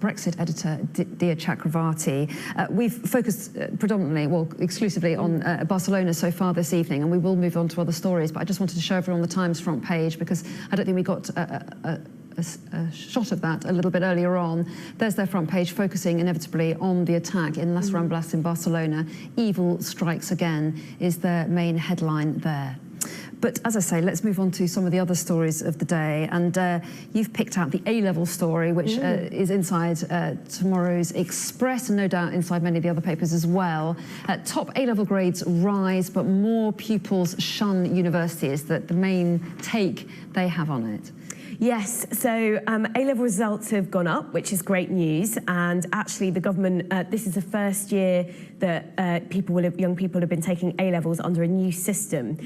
Brexit editor, Dia Chakravarti. We've focused predominantly, well, exclusively on Barcelona so far this evening, and we will move on to other stories, but I just wanted to show everyone the Times front page because I don't think we got a shot of that a little bit earlier on. There's their front page, focusing inevitably on the attack in Las Ramblas in Barcelona. Evil strikes again is their main headline there. But as I say, let's move on to some of the other stories of the day. And you've picked out the A-level story, which is inside tomorrow's Express, and no doubt inside many of the other papers as well. Top A-level grades rise, but more pupils shun university is the main take they have on it. Yes, so A-level results have gone up, which is great news. And actually, the government, this is the first year that young people have been taking A-levels under a new system.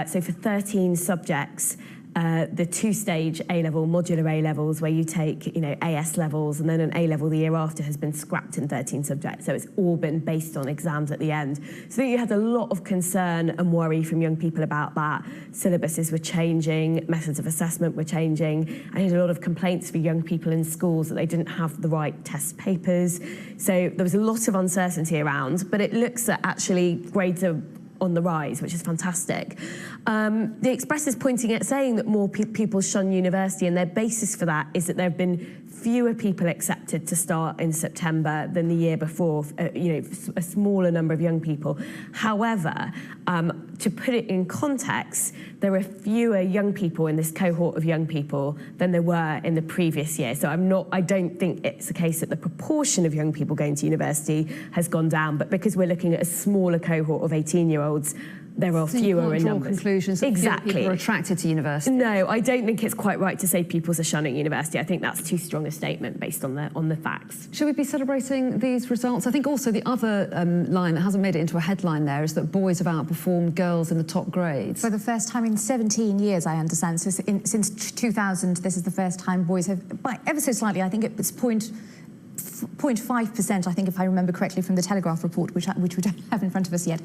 So for 13 subjects, the two-stage A-level, modular A-levels, where you take, AS levels and then an A-level the year after, has been scrapped in 13 subjects. So it's all been based on exams at the end. So you had a lot of concern and worry from young people about that. Syllabuses were changing, methods of assessment were changing. I had a lot of complaints for young people in schools that they didn't have the right test papers. So there was a lot of uncertainty around, but it looks that actually grades are on the rise, which is fantastic. The Express is pointing at saying that more people shun university, and their basis for that is that there have been fewer people accepted to start in September than the year before, a smaller number of young people. However, to put it in context, there are fewer young people in this cohort of young people than there were in the previous year. So I don't think it's the case that the proportion of young people going to university has gone down, but because we're looking at a smaller cohort of 18-year-olds, there are fewer in numbers. Conclusions that exactly. People are attracted to university. No, I don't think it's quite right to say pupils are shunning university. I think that's too strong a statement based on the facts. Should we be celebrating these results? I think also the other line that hasn't made it into a headline there is that boys have outperformed girls in the top grades. For the first time in 17 years, I understand. So since 2000, this is the first time boys have, by ever so slightly, I think it's 0.5%, I think, if I remember correctly, from the Telegraph report, which we don't have in front of us yet.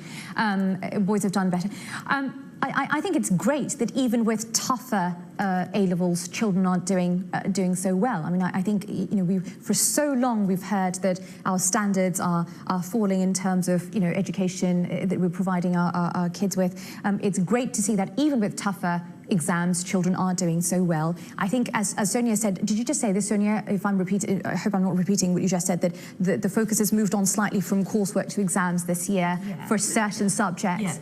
Boys have done better. I think it's great that even with tougher A-levels, children aren't doing so well. I mean, I think for so long we've heard that our standards are falling in terms of education that we're providing our kids with. It's great to see that even with tougher exams, children are doing so well. I think, as Sonia said, did you just say this, Sonia? If I'm repeating, I hope I'm not repeating what you just said, that the focus has moved on slightly from coursework to exams this year for certain subjects,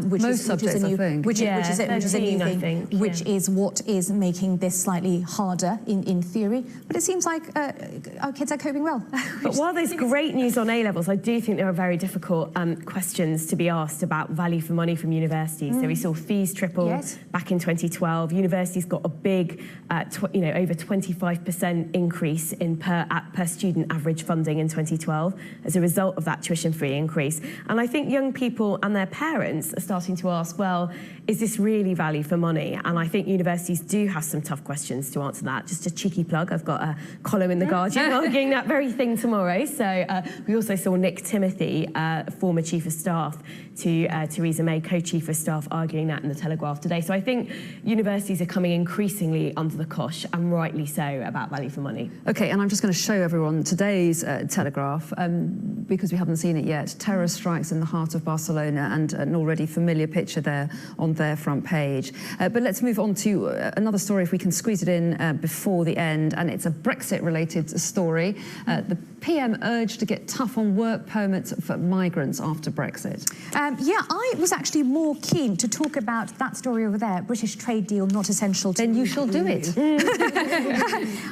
which is a new thing, which is a new thing, which is what is making this slightly harder in theory. But it seems like our kids are coping well. But while there's great news on A-levels, I do think there are very difficult questions to be asked about value for money from universities. So we saw fees triple back in 2012. Universities got a big, over 25% increase in per student average funding in 2012 as a result of that tuition-free increase. And I think young people and their parents are starting to ask, well, is this really value for money? And I think universities do have some tough questions to answer that. Just a cheeky plug, I've got a column in The Guardian arguing that very thing tomorrow. So we also saw Nick Timothy, former Chief of Staff to Theresa May, co-Chief of Staff, arguing that in The Telegraph today. So I think universities are coming increasingly under the cosh, and rightly so, about value for money. OK, and I'm just going to show everyone today's Telegraph, because we haven't seen it yet. Terror strikes in the heart of Barcelona, and an already familiar picture there on their front page. But let's move on to another story, if we can squeeze it in before the end, and it's a Brexit-related story. The PM urged to get tough on work permits for migrants after Brexit. Yeah, I was actually more keen to talk about that story over there, British trade deal not essential to... Then you shall do it.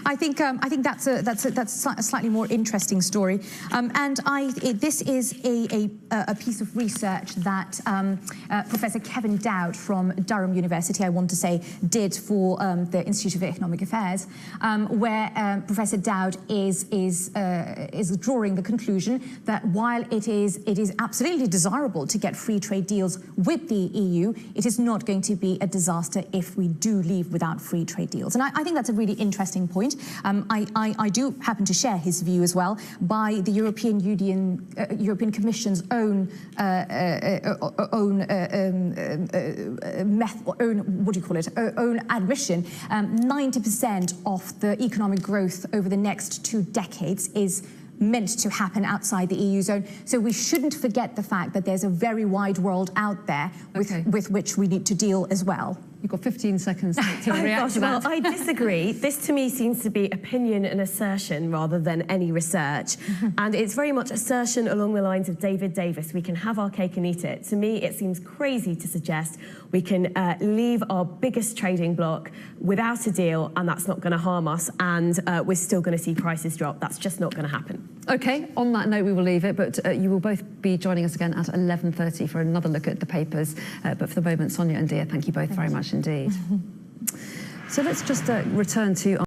I think that's a slightly more interesting story. And this is a piece of research that Professor Kevin Dowd from Durham University, I want to say, did for the Institute of Economic Affairs, where Professor Dowd is drawing the conclusion that while it is absolutely desirable to get free trade deals with the EU, it is not going to be a disaster disaster if we do leave without free trade deals. And I think that's a really interesting point. I do happen to share his view as well. By the European Union, European Commission's own own admission, 90% of the economic growth over the next 2 decades is meant to happen outside the EU zone. So we shouldn't forget the fact that there's a very wide world out there with which we need to deal as well. You've got 15 seconds to react to that. Well, I disagree. This, to me, seems to be opinion and assertion rather than any research. And it's very much assertion along the lines of David Davis. We can have our cake and eat it. To me, it seems crazy to suggest we can leave our biggest trading bloc without a deal, and that's not going to harm us, and we're still going to see prices drop. That's just not going to happen. OK, on that note, we will leave it, but you will both be joining us again at 11:30 for another look at the papers. But for the moment, Sonia and Dia, thank you both very much indeed. So let's just return to